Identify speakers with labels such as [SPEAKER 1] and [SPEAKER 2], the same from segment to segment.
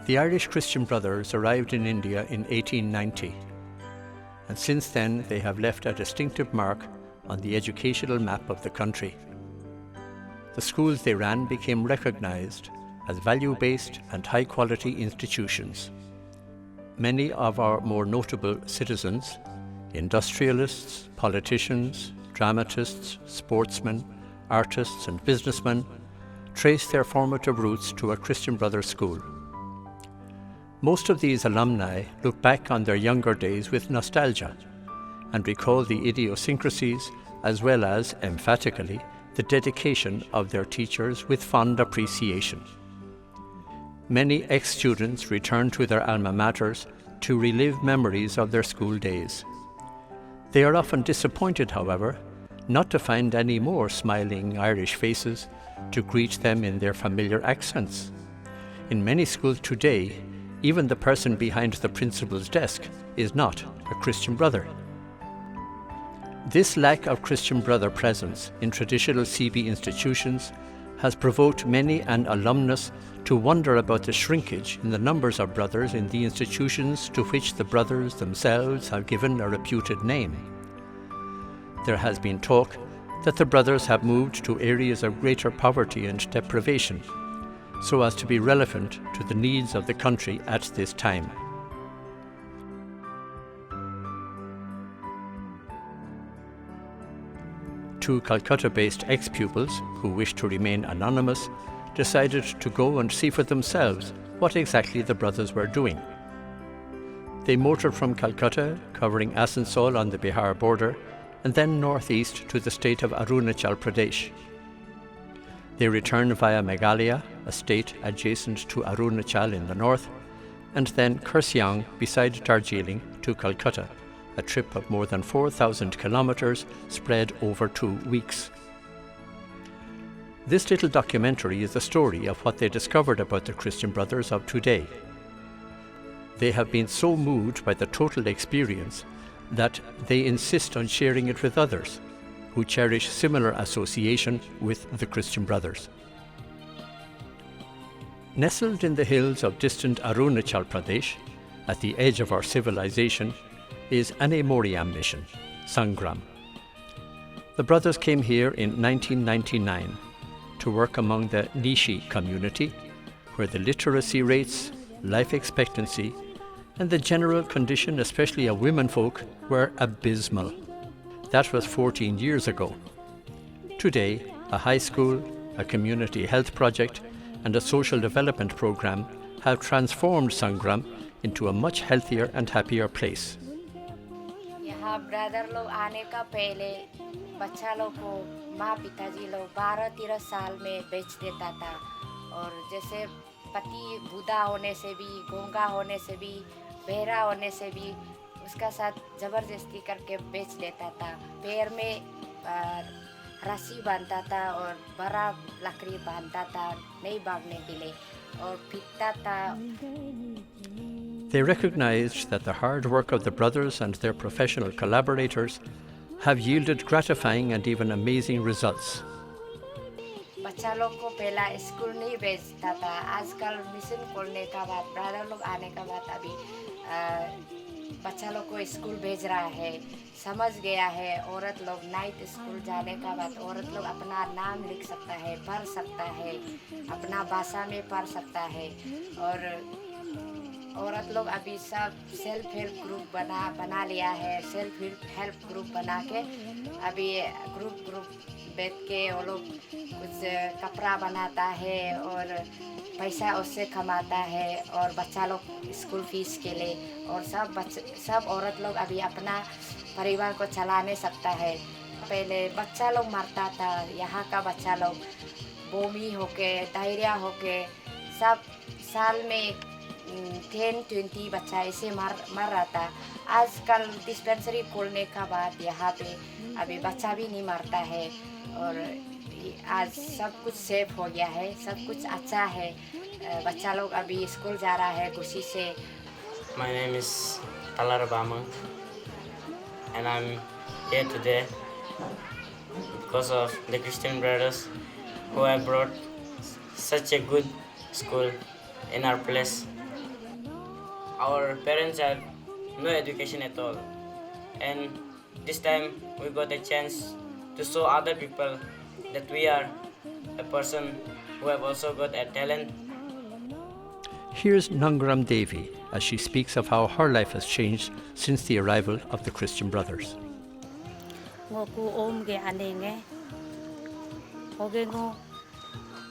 [SPEAKER 1] The Irish Christian Brothers arrived in India in 1890, and since then they have left a distinctive mark on the educational map of the country. The schools they ran became recognised as value-based and high-quality institutions. Many of our more notable citizens, industrialists, politicians, dramatists, sportsmen, artists and businessmen, trace their formative roots to a Christian Brothers school. Most of these alumni look back on their younger days with nostalgia and recall the idiosyncrasies as well as, emphatically, the dedication of their teachers with fond appreciation. Many ex-students return to their alma maters to relive memories of their school days. They are often disappointed, however, not to find any more smiling Irish faces to greet them in their familiar accents. In many schools today, even the person behind the principal's desk is not a Christian brother. This lack of Christian brother presence in traditional CB institutions has provoked many an alumnus to wonder about the shrinkage in the numbers of brothers in the institutions to which the brothers themselves have given a reputed name. There has been talk that the brothers have moved to areas of greater poverty and deprivation, so as to be relevant to the needs of the country at this time. Two Calcutta-based ex-pupils who wished to remain anonymous decided to go and see for themselves what exactly the brothers were doing. They motored from Calcutta, covering Asansol on the Bihar border, and then northeast to the state of Arunachal Pradesh. They returned via Meghalaya, a state adjacent to Arunachal in the north, and then Kurseong beside Darjeeling to Calcutta, a trip of more than 4,000 kilometres spread over 2 weeks. This little documentary is a story of what they discovered about the Christian Brothers of today. They have been so moved by the total experience that they insist on sharing it with others who cherish similar association with the Christian Brothers. Nestled in the hills of distant Arunachal Pradesh, at the edge of our civilization, is an Amoryam Mission, Sangram. The brothers came here in 1999 to work among the Nishi community, where the literacy rates, life expectancy, and the general condition, especially of womenfolk, were abysmal. That was 14 years ago. Today, a high school, a community health project, and a social development program have transformed Sangram into a much healthier and happier place.
[SPEAKER 2] यहाँ brother लोग आने का पहले बच्चा लोग को माँ पिताजी लोग 12-13 साल में बेच देता था, और जैसे पति बूढ़ा होने से भी, गूंगा होने से भी, बहरा होने से भी उसका साथ ज़बरदस्ती करके बेच लेता था। पैर में रस्सी बांधता था और बड़ा लकड़ी बांधता था नहीं भागने के लिए और पीटता था।
[SPEAKER 1] They recognized that the hard work of the brothers and their professional collaborators have yielded gratifying and even amazing results.
[SPEAKER 2] बच्चा लोग को पहला स्कूल नहीं भेजता था, आजकल मिशन खोलने का बाद, ब्रदर लोग आने का बाद अभी बच्चा लोग को स्कूल भेज रहा है। समझ गया है औरत लोग नाइट स्कूल जाने का बाद औरत लोग अपना नाम लिख सकता है, पढ़ सकता है, अपना भाषा में पढ़ सकता है, और औरत लोग अभी सब सेल्फ हेल्प ग्रुप बना लिया है। सेल्फ हेल्प ग्रुप बना के अभी ग्रुप बैठ के वो लोग कुछ कपड़ा बनाता है और पैसा उससे कमाता है, और बच्चा लोग स्कूल फीस के लिए, और सब औरत लोग अभी अपना परिवार को चलाने सकता है। पहले बच्चा लोग मरता था, यहाँ का बच्चा लोग बोमी होके, डायरिया होके, सब साल में 10-20 बच्चा ऐसे मर रहा था। आजकल डिस्पेंसरी खोलने का बाद यहाँ पे अभी बच्चा भी नहीं मरता है, और आज सब कुछ सेफ हो गया है, सब कुछ अच्छा है। बच्चा लोग अभी स्कूल जा रहा है खुशी से।
[SPEAKER 3] My name is Talar Bama, and I'm here today because of the Christian brothers who have brought such a good school in our place. our parents have no education at all. And this time we got a chance to show other people that we are a person who have also got a talent.
[SPEAKER 1] Here's Nangram Devi as she speaks of how her life has changed since the arrival of the Christian Brothers.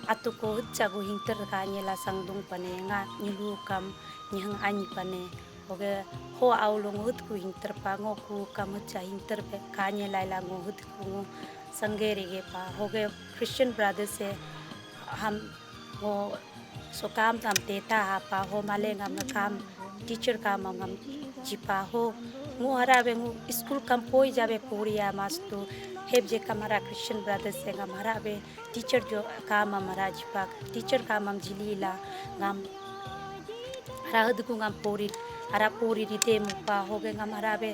[SPEAKER 4] Atuko hutsago hinter kanyela sangdung pane nga nyulu kam nyang ani pane oge ho aulong hutku hinter pa ngoku kam hutsa hinter pe kanyela la ngo hutku sangere ge pa hoge Christian Brothers se ham wo so kam tam teta ha pa ho male ngam na kam teacher kam ngam jipa ho ngo harabe ngo school kam poi jabe poriya mastu hebje kamara Christian Brothers se ngam harabe teacher jo kam amara jipa teacher kam am jilila ngam harad ku ngam pori hara pori rite mu pa hoge ngam harabe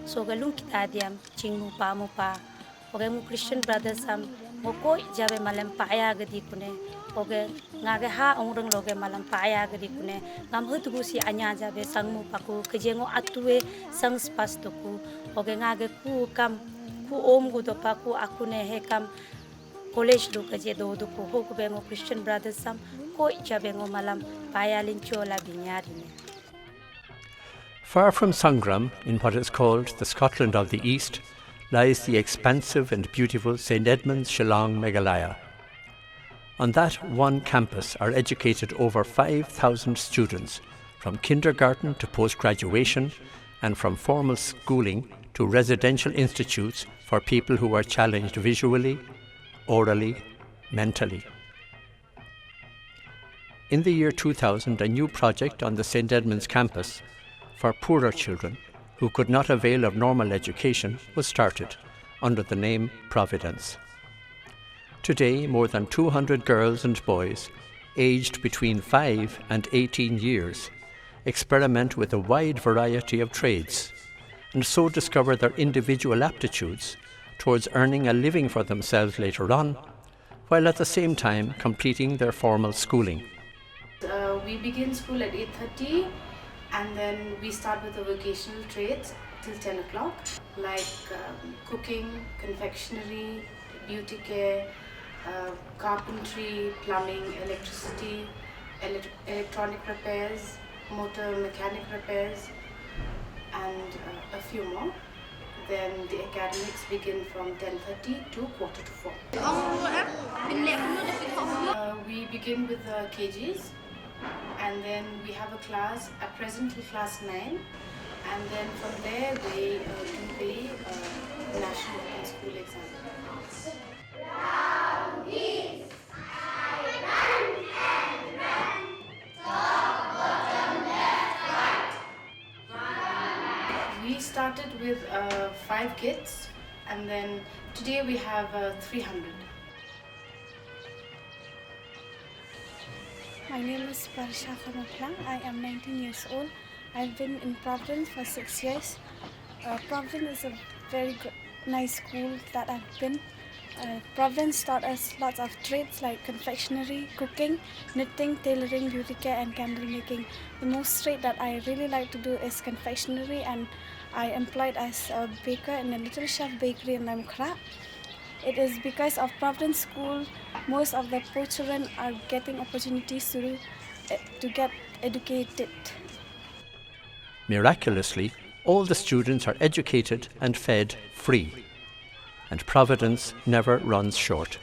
[SPEAKER 4] so galung kita diam chingmu pa mu pa hoge mu Christian Brothers sam moko jabe malam paya gadi kune hoge ngage ha ongrang loge malam paya gadi kune ngam hutu si anya jabe sangmu paku kejengo atue sang spastoku hoge ngage ku kam ku om gu do paku akune he kam college do kaje do do ko hoku bengo Christian Brothers sam ko jabe ngo malam paya linchola binyari.
[SPEAKER 1] Far from Sangram, in what is called the Scotland of the East, lies the expansive and beautiful St. Edmund's Shillong Meghalaya. On that one campus are educated over 5,000 students, from kindergarten to post-graduation, and from formal schooling to residential institutes for people who are challenged visually, orally, mentally. In the year 2000, a new project on the St. Edmund's campus for poorer children who could not avail of normal education was started under the name Providence. Today, more than 200 girls and boys aged between 5 and 18 years experiment with a wide variety of trades and so discover their individual aptitudes towards earning a living for themselves later on, while at the same time completing their formal schooling.
[SPEAKER 5] We begin school at 8:30 and then we start with the vocational trades till 10 o'clock, like cooking, confectionery, beauty care, carpentry, plumbing, electricity, electronic repairs, motor mechanic repairs, and a few more. Then the academics begin from 10:30 to 3:45. We begin with the KGs, and then we have a class, at present class 9, and then from there they do the national and school exam. We started with 5 kids, and then today we have 300.
[SPEAKER 6] My name is Parsha Khamaplang. I am 19 years old. I've been in Providence for 6 years. Providence is a very good, nice school that I've been. Providence taught us lots of trades like confectionery, cooking, knitting, tailoring, beauty care and candle making. The most trade that I really like to do is confectionery, and I employed as a baker in a Little Chef bakery in Lamkra. It is because of Providence School, most of the poor children are getting opportunities to get educated.
[SPEAKER 1] Miraculously, all the students are educated and fed free, and Providence never runs short.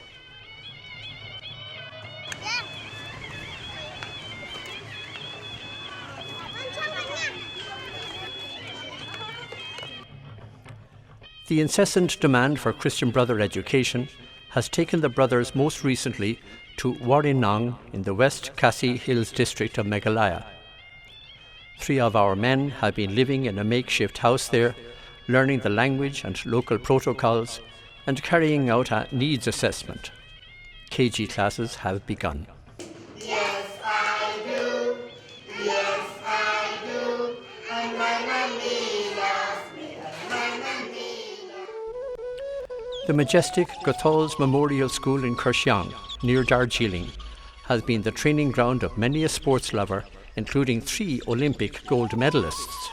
[SPEAKER 1] The incessant demand for Christian brother education has taken the brothers most recently to Warinang in the West Khasi Hills district of Meghalaya. 3 of our men have been living in a makeshift house there, learning the language and local protocols and carrying out a needs assessment. KG classes have begun.
[SPEAKER 7] Yes, I do. Yes, I do. And my mommy loves me. And my mommy loves me.
[SPEAKER 1] The majestic Gothal's Memorial School in Kershyang, near Darjeeling, has been the training ground of many a sports lover including 3 Olympic gold medalists.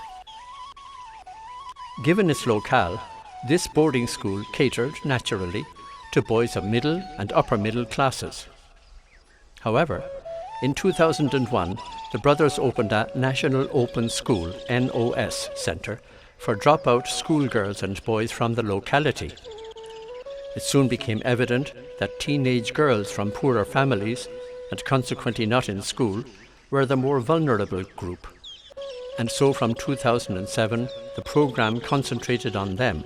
[SPEAKER 1] Given its locale, this boarding school catered, naturally, to boys of middle and upper middle classes. However, in 2001, the brothers opened a National Open School (NOS) centre for dropout schoolgirls and boys from the locality. It soon became evident that teenage girls from poorer families, and consequently not in school, were the more vulnerable group. And so from 2007, the programme concentrated on them.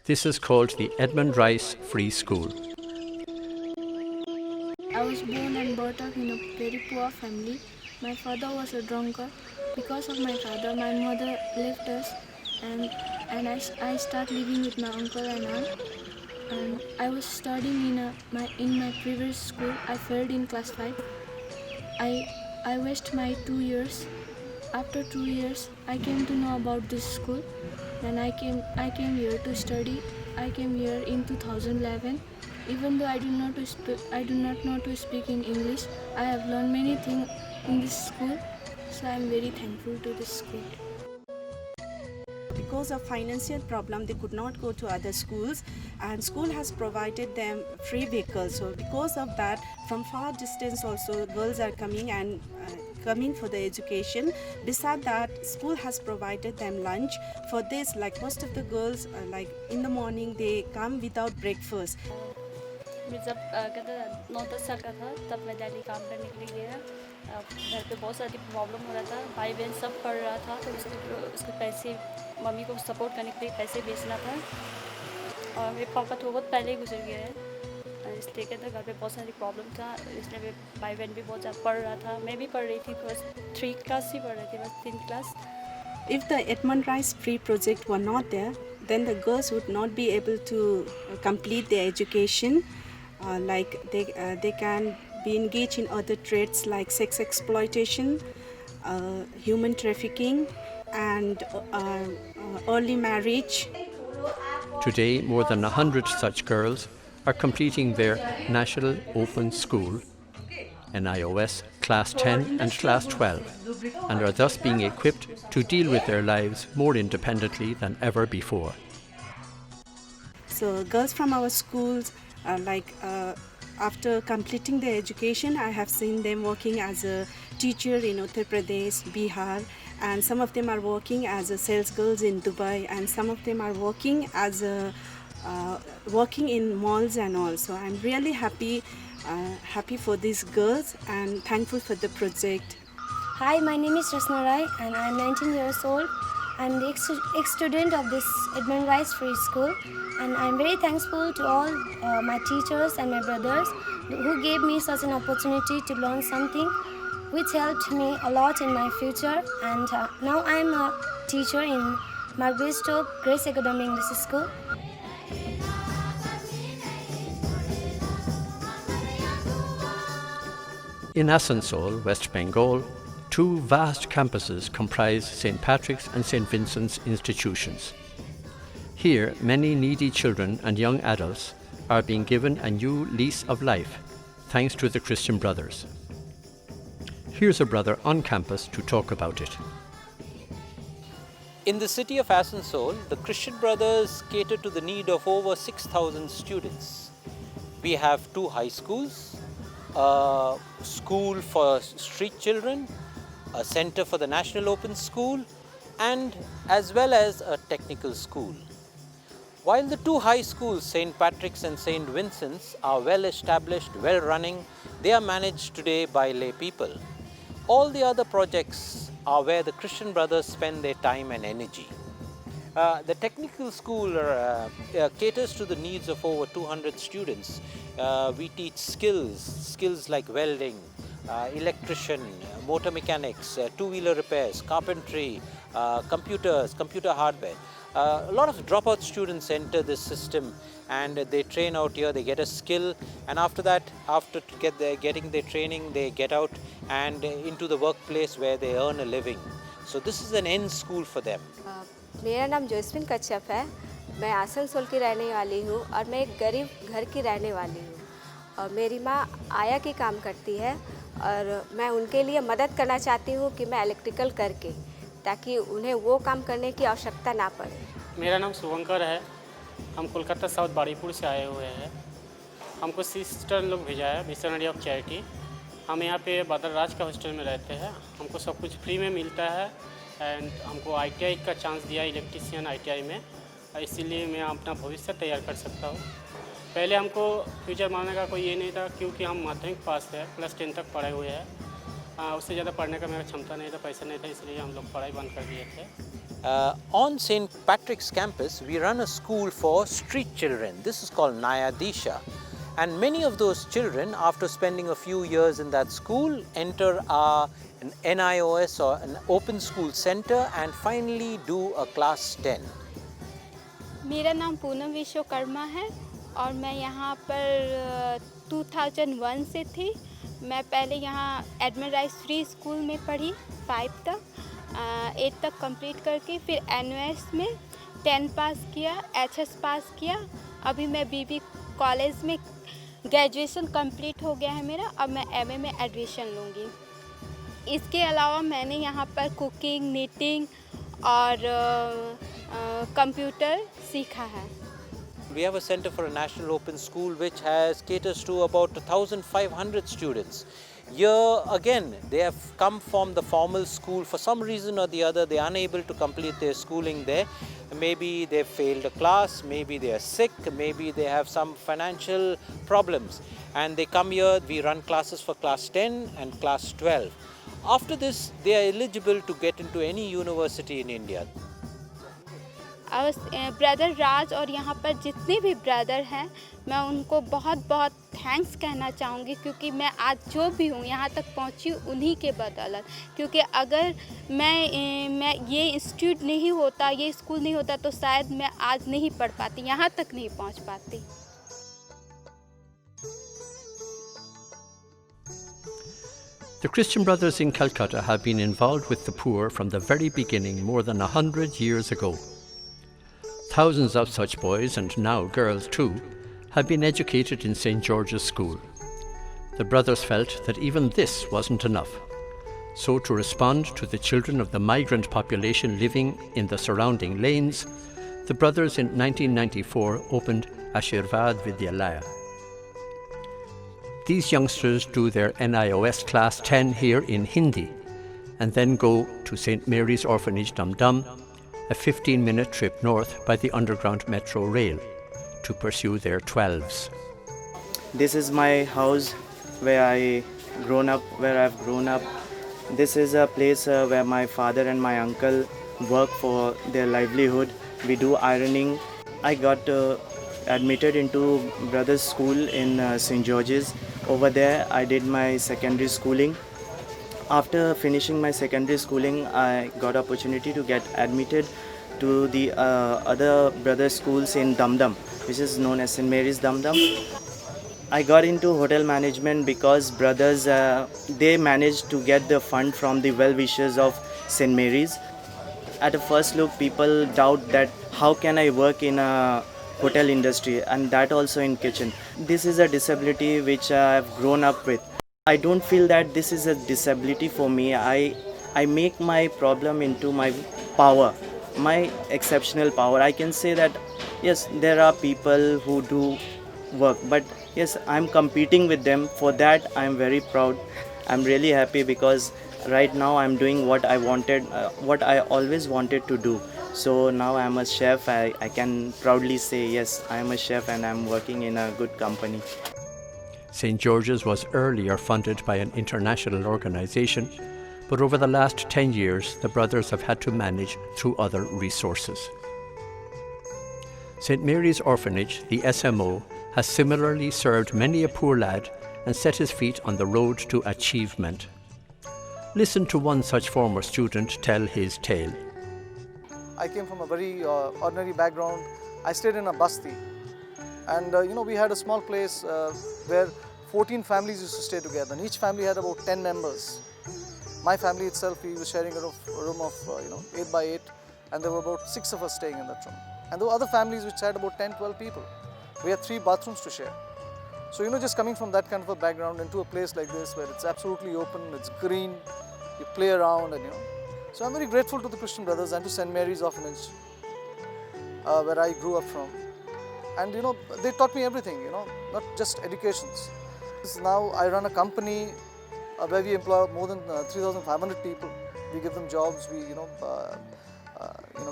[SPEAKER 1] This is called the Edmund Rice Free School.
[SPEAKER 6] I was born and brought up in a very poor family. My father was a drunkard. Because of my father, my mother left us, and I started living with my uncle and aunt. And I was studying in my previous school. I failed in class 5. I wasted my 2 years. After 2 years, I came to know about this school. Then I came here to study. I came here in 2011. Even though I do not know to speak in English, I have learned many things in this school. So I am very thankful to this school.
[SPEAKER 8] Because of financial problem, they could not go to other schools, and school has provided them free vehicles. So because of that, from far distance also girls are coming and coming for the education. Besides that, school has provided them lunch. For this, like most of the girls, like in the morning they come without breakfast.
[SPEAKER 9] जब 9-10 साल का था तब मैं दिल्ली काम करने के लिए गया। घर पे बहुत सारी प्रॉब्लम हो रहा था, भाई बहन सब पढ़ रहा था, तो उसके पैसे मम्मी को सपोर्ट करने के लिए पैसे बेचना था। और मेरे पापा तो बहुत पहले ही गुजर गए हैं, इसलिए कहते घर पे बहुत सारी प्रॉब्लम था, इसलिए मेरे भाई बहन भी बहुत ज़्यादा पढ़ रहा था। मैं भी पढ़ रही थी, बस 3 क्लास ही पढ़ रही थी, बस 3 class.
[SPEAKER 8] If the Edmund Rice Free project were not there, then the girls would not be able to complete their education. Like they can be engaged in other trades like sex exploitation, human trafficking, and early marriage.
[SPEAKER 1] Today, more than 100 such girls are completing their National Open School, NIOS, Class 10 and Class 12, and are thus being equipped to deal with their lives more independently than ever before.
[SPEAKER 8] So girls from our schools, after completing their education, I have seen them working as a teacher in Uttar Pradesh, Bihar, and some of them are working as a sales girls in Dubai, and some of them are working as working in malls and all. So I'm really happy for these girls and thankful for the project.
[SPEAKER 10] Hi, my name is Rasna Rai and I'm 19 years old. I'm the ex-student of this Edmund Rice Free School, and I'm very thankful to all my teachers and my brothers who gave me such an opportunity to learn something which helped me a lot in my future. And now I'm a teacher in Marys Grace Academy English School.
[SPEAKER 1] In Asansol, West Bengal, 2 vast campuses comprise St. Patrick's and St. Vincent's institutions. Here, many needy children and young adults are being given a new lease of life, thanks to the Christian Brothers. Here's a brother on campus to talk about it.
[SPEAKER 11] In the city of Asansol, the Christian Brothers cater to the need of over 6,000 students. We have 2 high schools, a school for street children, a center for the National Open School, and as well as a technical school. While the 2 high schools, St. Patrick's and St. Vincent's, are well established, well running, they are managed today by lay people. All the other projects are where the Christian Brothers spend their time and energy. The technical school caters to the needs of over 200 students. We teach skills like welding, electrician, motor mechanics, 2-wheeler repairs, carpentry, computers, computer hardware. A lot of dropout students enter this system and they train out here, they get a skill, and after that, after getting their training, they get out and into the workplace where they earn a living. So this is an end school for them.
[SPEAKER 12] मेरा नाम जोस्मिन कच्छप है, मैं आसनसोल की रहने वाली हूँ और मैं एक गरीब घर की रहने वाली हूँ। और मेरी माँ आया की काम करती है और मैं उनके लिए मदद करना चाहती हूँ कि मैं इलेक्ट्रिकल करके, ताकि उन्हें वो काम करने की आवश्यकता ना पड़े।
[SPEAKER 13] मेरा नाम शुभंकर है। हम कोलकाता साउथ बाड़ीपुर से आए हुए हैं। हमको सिस्टर लोग भेजा है, मिशनरी ऑफ चैरिटी। हम यहाँ पे बदर राज का हॉस्टल में रहते हैं। हमको सब कुछ फ्री में मिलता है एंड हमको ITI का चांस दिया इलेक्ट्रीशियन ITI में, इसीलिए मैं अपना भविष्य तैयार कर सकता हूँ। पहले हमको फ्यूचर बनाने का कोई ये नहीं था, क्योंकि हम माध्यमिक पास है, क्लास 10 तक पढ़े हुए हैं। उससे ज़्यादा पढ़ने का मेरा क्षमता नहीं था, पैसा नहीं था, इसलिए हम लोग पढ़ाई बंद कर दिए थे।
[SPEAKER 11] On St. Patrick's campus, we run a school for street children. This is called Naya Disha. And many of those children, after spending a few years in that school, enter an NIOS or an open school center and finally do a class 10.
[SPEAKER 14] मेरा नाम पूनम विश्वकर्मा है और मैं यहाँ पर 2001 से थी। मैं पहले यहाँ एडमंड राइस फ्री स्कूल में पढ़ी 5 तक, 8 तक कंप्लीट करके फिर NOS में 10 पास किया, HS पास किया। अभी मैं BB कॉलेज में ग्रेजुएशन कंप्लीट हो गया है मेरा। अब मैं MA में एडमिशन लूँगी। इसके अलावा मैंने यहाँ पर कुकिंग, नीटिंग और कंप्यूटर सीखा है।
[SPEAKER 11] We have a center for a national open school which caters to about 1,500 students. Here again, they have come from the formal school. For some reason or the other, they are unable to complete their schooling there. Maybe they failed a class, maybe they are sick, maybe they have some financial problems. And they come here, we run classes for class 10 and class 12. After this, they are eligible to get into any university in India.
[SPEAKER 14] Brother Raj और यहाँ पर जितने भी brother हैं, मैं उनको बहुत बहुत थैंक्स कहना चाहूँगी, क्योंकि मैं आज जो भी हूँ यहाँ तक पहुँची उन्हीं के बदौलत। क्योंकि अगर मैं ये इंस्टीट्यूट नहीं होता, ये स्कूल नहीं होता, तो शायद मैं आज नहीं पढ़ पाती, यहाँ तक नहीं पहुँच पाती।
[SPEAKER 1] The Christian Brothers in Calcutta have been involved with the poor from the very beginning, more than 100 years ago. Thousands of such boys, and now girls too, have been educated in St. George's School. The brothers felt that even this wasn't enough. So, to respond to the children of the migrant population living in the surrounding lanes, the brothers in 1994 opened Ashirvad Vidyalaya. These youngsters do their NIOS Class 10 here in Hindi and then go to St. Marys Orphanage, Dum Dum, a 15-minute trip north by the underground metro rail, to pursue their 12s.
[SPEAKER 15] This is my house where I've grown up. This is a place where my father and my uncle work for their livelihood. We do ironing. I got admitted into Brothers School in St. George's. Over there I did my secondary schooling. After finishing my secondary schooling, I got opportunity to get admitted to the other Brothers schools in Dum Dum, which is known as St. Mary's Dum Dum. I got into hotel management because brothers, they managed to get the fund from the well-wishers of St. Mary's. At a first look, people doubt that how can I work in a hotel industry, and that also in kitchen. This is a disability which I've grown up with. I don't feel that this is a disability for me. I make my problem into my power, my exceptional power. I can say that yes, there are people who do work, but yes, I'm competing with them. For that, I'm very proud. I'm really happy because right now I'm doing what I wanted, what I always wanted to do. So now I'm a chef. I can proudly say yes, I'm a chef and I'm working in a good company.
[SPEAKER 1] St. George's was earlier funded by an international organisation, but over the last 10 years, the brothers have had to manage through other resources. St. Mary's Orphanage, the SMO, has similarly served many a poor lad and set his feet on the road to achievement. Listen to one such former student tell his tale.
[SPEAKER 16] I came from a very ordinary background. I stayed in a basti, and we had a small place where 14 families used to stay together, and each family had about 10 members. My family itself, we were sharing a room of 8 by 8, and there were about 6 of us staying in that room. And there were other families which had about 10, 12 people. We had 3 bathrooms to share. So, just coming from that kind of a background into a place like this where it's absolutely open, it's green, you play around and So I'm very grateful to the Christian Brothers and to St. Marys Orphanage, where I grew up from. And they taught me everything, not just educations. Now I run a company where we employ more than 3,500 people. We give them jobs, we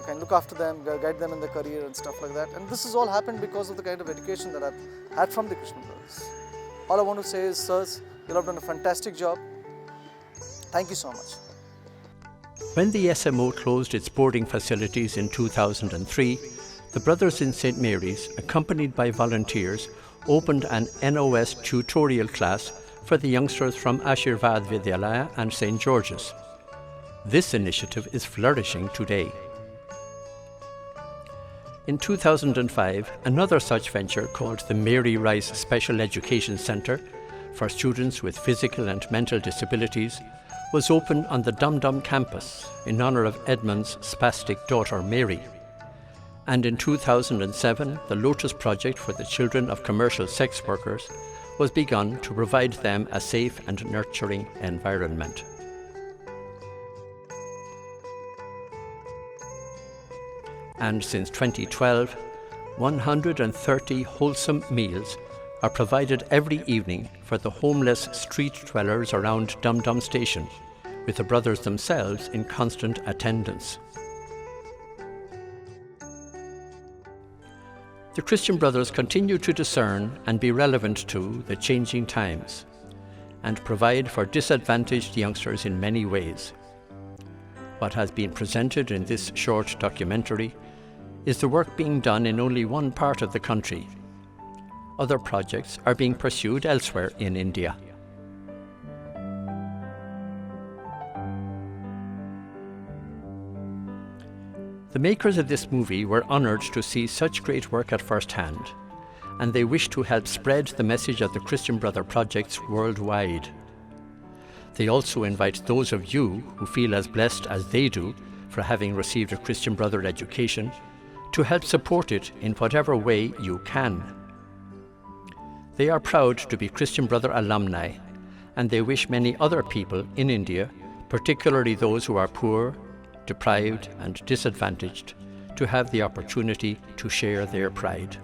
[SPEAKER 16] can look after them, guide them in their career and stuff like that. And this has all happened because of the kind of education that I've had from the Christian Brothers. All I want to say is, sirs, you have done a fantastic job. Thank you so much.
[SPEAKER 1] When the SMO closed its boarding facilities in 2003, the brothers in St. Mary's, accompanied by volunteers, opened an NOS tutorial class for the youngsters from Ashirvad Vidyalaya and St. George's. This initiative is flourishing today. In 2005, another such venture called the Marys Rice Special Education Centre for students with physical and mental disabilities was opened on the Dum Dum campus in honour of Edmund's spastic daughter Mary. And in 2007, the Lotus Project for the children of commercial sex workers was begun to provide them a safe and nurturing environment. And since 2012, 130 wholesome meals are provided every evening for the homeless street dwellers around Dum Dum Station, with the brothers themselves in constant attendance. The Christian Brothers continue to discern and be relevant to the changing times and provide for disadvantaged youngsters in many ways. What has been presented in this short documentary is the work being done in only one part of the country. Other projects are being pursued elsewhere in India. The makers of this movie were honoured to see such great work at first hand, and they wish to help spread the message of the Christian Brother projects worldwide. They also invite those of you who feel as blessed as they do for having received a Christian Brother education to help support it in whatever way you can. They are proud to be Christian Brother alumni, and they wish many other people in India, particularly those who are poor, deprived and disadvantaged, to have the opportunity to share their pride.